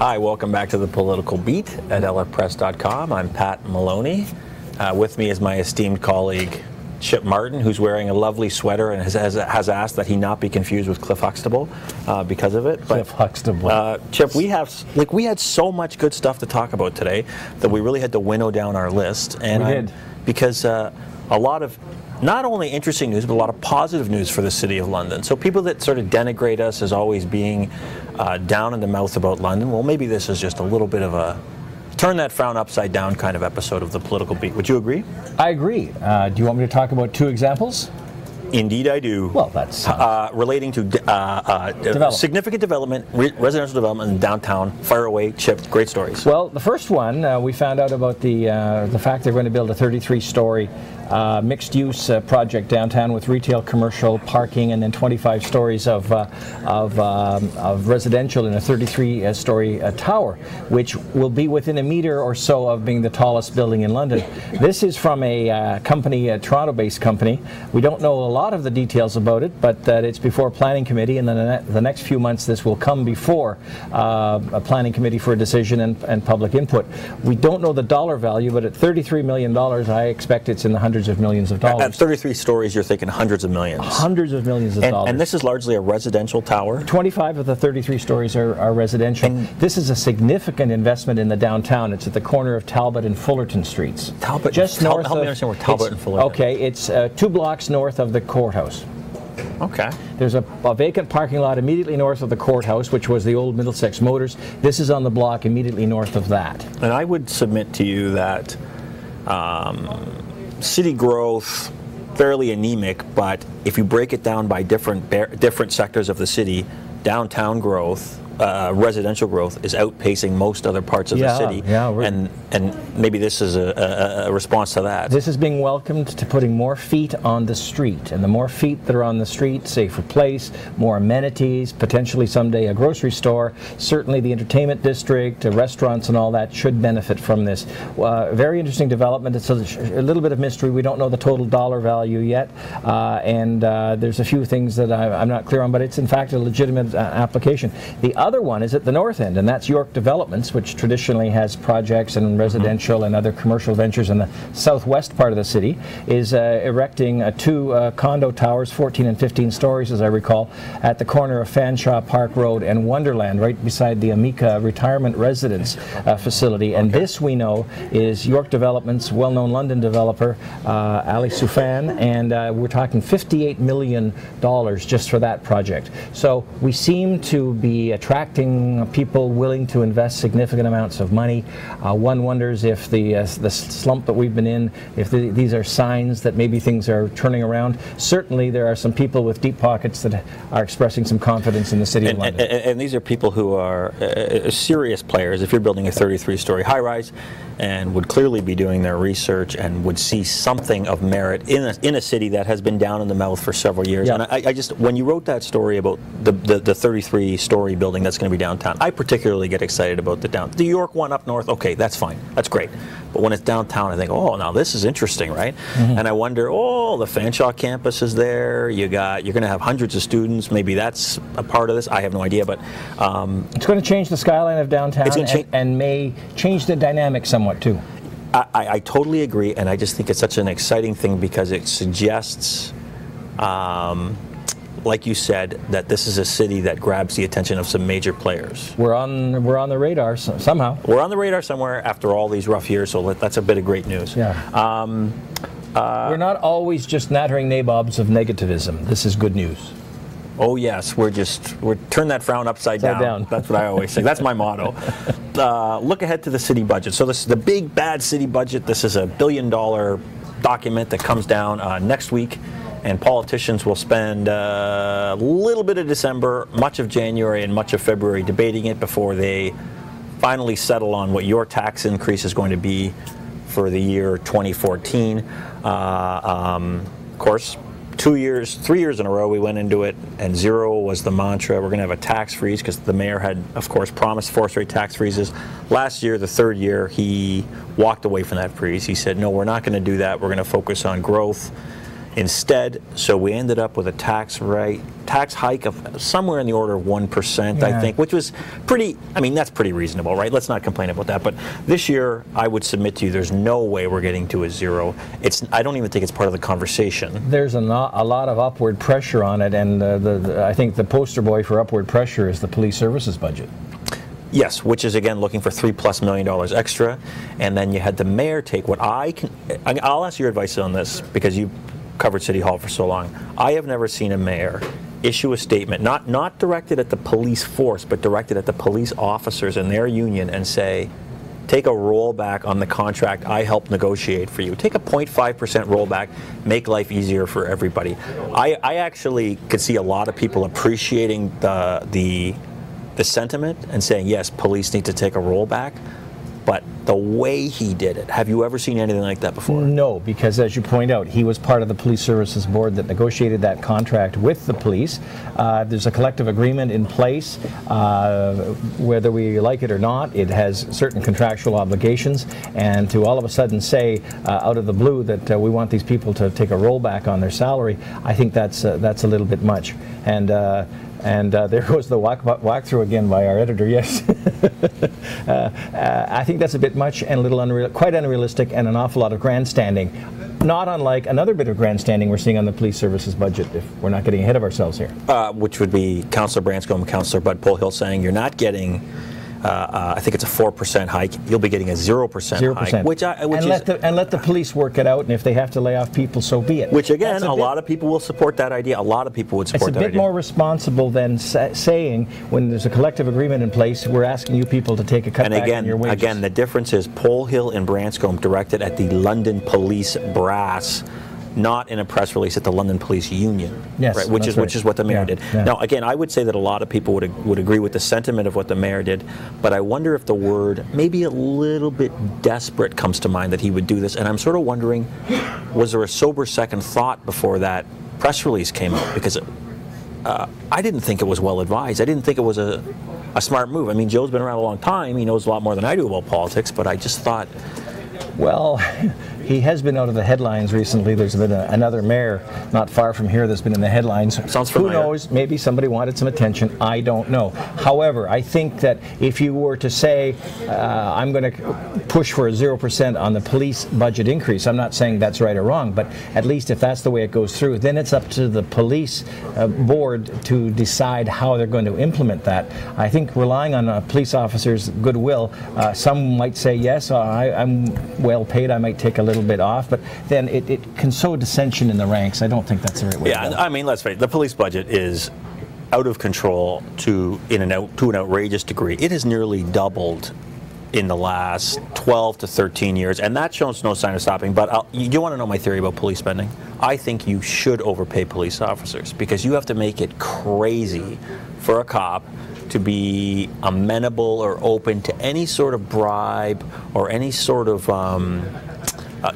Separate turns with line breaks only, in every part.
Hi, welcome back to the Political Beat at lfpress.com. I'm Pat Maloney. With me is my esteemed colleague Chip Martin, who's wearing a lovely sweater and has asked that he not be confused with Cliff Huxtable because of it.
Cliff Huxtable.
Chip, we had so much good stuff to talk about today that we really had to winnow down our list. And
we did.
Because a lot of not only interesting news, but a lot of positive news for the City of London. So people that sort of denigrate us as always being down in the mouth about London, well, maybe this is just a little bit of a turn that frown upside down kind of episode of the Political Beat. Would you agree?
I agree. Do you want me to talk about two examples?
Indeed I do.
Well, that's
relating to significant development, residential development in downtown. Fire away, Chip. Great stories.
Well, the first one, we found out about the fact they're going to build a 33-story mixed-use project downtown with retail, commercial, parking, and then 25 stories of residential in a 33-story tower, which will be within a meter or so of being the tallest building in London. This is from a company, a Toronto-based company. We don't know a lot of the details about it, but it's before a planning committee, and then the next few months this will come before a planning committee for a decision and public input. We don't know the dollar value, but at $33 million, I expect it's in the hundreds of millions of dollars.
At 33 stories, you're thinking hundreds of millions.
Hundreds of millions of dollars.
And this is largely a residential tower?
25 of the 33 stories are residential. And this is a significant investment in the downtown. It's at the corner of Talbot and Fullerton Streets.
Talbot?
Just north
help me understand where Talbot and Fullerton.
Okay, it's 2 blocks north of the courthouse.
Okay.
There's a vacant parking lot immediately north of the courthouse, which was the old Middlesex Motors. This is on the block immediately north of that.
And I would submit to you that city growth, fairly anemic, but if you break it down by different sectors of the city, downtown growth, residential growth is outpacing most other parts of the city, and maybe this is a response to that.
This is being welcomed to putting more feet on the street, and the more feet that are on the street, safer place, more amenities, potentially someday a grocery store, certainly the entertainment district, restaurants and all that should benefit from this. Very interesting development. It's a little bit of mystery. We don't know the total dollar value yet, and there's a few things that I'm not clear on, but it's in fact a legitimate application. The other one is at the north end, and that's York Developments, which traditionally has projects and residential and other commercial ventures in the southwest part of the city, is erecting 2 condo towers, 14 and 15 stories as I recall, at the corner of Fanshawe Park Road and Wonderland, right beside the Amica Retirement Residence facility. And this, we know, is York Developments, well-known London developer, Ali Soufan, and we're talking $58 million just for that project. So we seem to be attracting people willing to invest significant amounts of money. One wonders if the slump that we've been in, if these are signs that maybe things are turning around. Certainly there are some people with deep pockets that are expressing some confidence in the City of London.
And these are people who are serious players. If you're building a 33-story high-rise and would clearly be doing their research and would see something of merit in a city that has been down in the mouth for several years. Yeah. And I just, when you wrote that story about the 33-story building that's going to be downtown, I particularly get excited about the York one up north. Okay, that's fine, that's great. But when it's downtown, I think, oh, now this is interesting, right? Mm-hmm. And I wonder, oh, the Fanshawe campus is there. You're going to have hundreds of students. Maybe that's a part of this. I have no idea, but
it's going to change the skyline of downtown and may change the dynamic somewhat too.
I totally agree, and I just think it's such an exciting thing because it suggests, like you said, that this is a city that grabs the attention of some major players.
We're on the radar somehow.
We're on the radar somewhere after all these rough years, so that's a bit of great news.
Yeah. We're not always just nattering nabobs of negativism. This is good news.
Oh yes, we're turn that frown upside down. That's what I always say. That's my motto. Look ahead to the city budget. So this is the big bad city budget. This is $1 billion document that comes down next week, and politicians will spend a little bit of December, much of January, and much of February debating it before they finally settle on what your tax increase is going to be for the year 2014. Of course, 3 years in a row we went into it, and zero was the mantra. We're going to have a tax freeze because the mayor had, of course, promised forced rate tax freezes. Last year, the third year, he walked away from that freeze. He said, no, we're not going to do that. We're going to focus on growth instead. So we ended up with a tax hike of somewhere in the order of 1%, I think, which was pretty, I mean, that's pretty reasonable, right? Let's not complain about that. But this year, I would submit to you, there's no way we're getting to a zero. I don't even think it's part of the conversation.
There's a lot of upward pressure on it, and I think the poster boy for upward pressure is the police services budget.
Yes, which is again looking for $3+ million extra, and then you had the mayor take what I'll ask your advice on this because you covered City Hall for so long. I have never seen a mayor issue a statement, not directed at the police force, but directed at the police officers and their union, and say, take a rollback on the contract I helped negotiate for you. Take a 0.5% rollback, make life easier for everybody. I actually could see a lot of people appreciating the sentiment and saying, yes, police need to take a rollback, but the way he did it, have you ever seen anything like that before? No,
because as you point out, he was part of the Police Services Board that negotiated that contract with the police. There's a collective agreement in place. Whether we like it or not, it has certain contractual obligations, and to all of a sudden say out of the blue that we want these people to take a rollback on their salary, I think that's a little bit much. And there goes the walkthrough again by our editor. Yes, I think that's a bit much and a little quite unrealistic, and an awful lot of grandstanding. Not unlike another bit of grandstanding we're seeing on the police services budget, if we're not getting ahead of ourselves here.
Which would be Councillor Branscombe and Councillor Bud Polehill saying you're not getting. I think it's a 4% hike. You'll be getting a 0% hike,
let the police work it out, and if they have to lay off people, so be it.
Which again, a lot of people will support that idea. A lot of people would support that idea.
It's a bit more responsible than saying when there's a collective agreement in place, we're asking you people to take a cut back on your wages.
And again, the difference is Polehill and Branscombe directed at the London Police brass, not in a press release at the London Police Union,
yes,
right? Which is what the mayor did.
Yeah.
Now, again, I would say that a lot of people would agree with the sentiment of what the mayor did, but I wonder if the word maybe a little bit desperate comes to mind that he would do this, and I'm sort of wondering, was there a sober second thought before that press release came out? Because I didn't think it was well advised. I didn't think it was a smart move. I mean, Joe's been around a long time. He knows a lot more than I do about politics, but I just thought,
well, he has been out of the headlines recently. There's been another mayor not far from here that's been in the headlines.
Sounds familiar.
Who knows? Maybe somebody wanted some attention. I don't know. However, I think that if you were to say, I'm going to push for a 0% on the police budget increase, I'm not saying that's right or wrong, but at least if that's the way it goes through, then it's up to the police board to decide how they're going to implement that. I think relying on police officers' goodwill, some might say, yes, I'm well paid, I might take a little bit off, but then it can sow dissension in the ranks. I don't think that's the right way to go.
I mean, let's face it, the police budget is out of control to an outrageous degree. It has nearly doubled in the last 12 to 13 years, and that shows no sign of stopping. But you want to know my theory about police spending? I think you should overpay police officers, because you have to make it crazy for a cop to be amenable or open to any sort of bribe or any sort of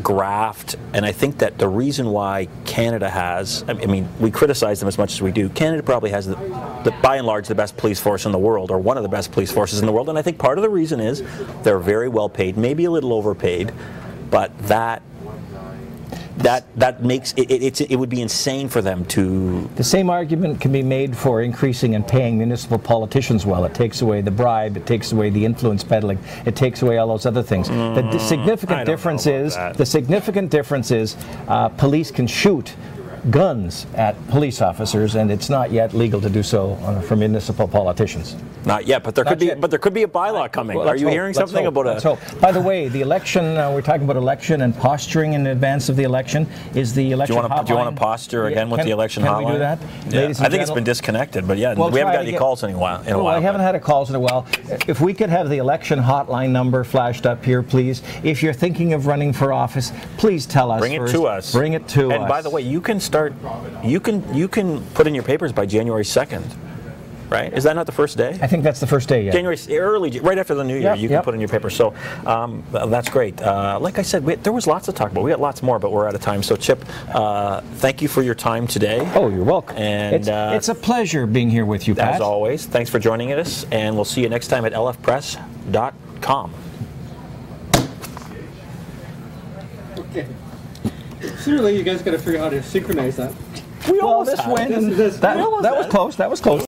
graft. And I think that the reason why Canada has, I mean, we criticize them as much as we do, Canada probably has by and large the best police force in the world, or one of the best police forces in the world, and I think part of the reason is they're very well paid, maybe a little overpaid, but that makes it would be insane for them to.
The same argument can be made for increasing and paying municipal politicians well. It takes away the bribe, it takes away the influence peddling, it takes away all those other things. The significant difference is police can shoot guns at police officers, and it's not yet legal to do so for municipal politicians.
Not yet, but there could be a bylaw coming.
Well,
are you hearing something about
Let's hope. By the way, the election, we're talking about election and posturing in advance of the election. Is the election hotline?
Do you want to posture again with the election hotline?
Can we do that?
Yeah. Ladies and I think it's been disconnected, but yeah, we haven't got any calls in a while.
I haven't had calls in a while. If we could have the election hotline number flashed up here, please. If you're thinking of running for office, please tell us.
Bring it to us.
Bring it to us.
And by the way, you can start. You can put in your papers by January 2nd. Right? Is that not the first day?
I think that's the first day, yeah.
Early, right after the new year, you can put in your paper. So that's great. Like I said, there was lots to talk about. We got lots more, but we're out of time. So Chip, thank you for your time today.
Oh, you're welcome.
And
it's a pleasure being here with you, Pat.
As always, thanks for joining us, and we'll see you next time at lfpress.com. Okay.
Sooner or later, you guys got to figure out how to synchronize that.
We almost went. That was close. That was close.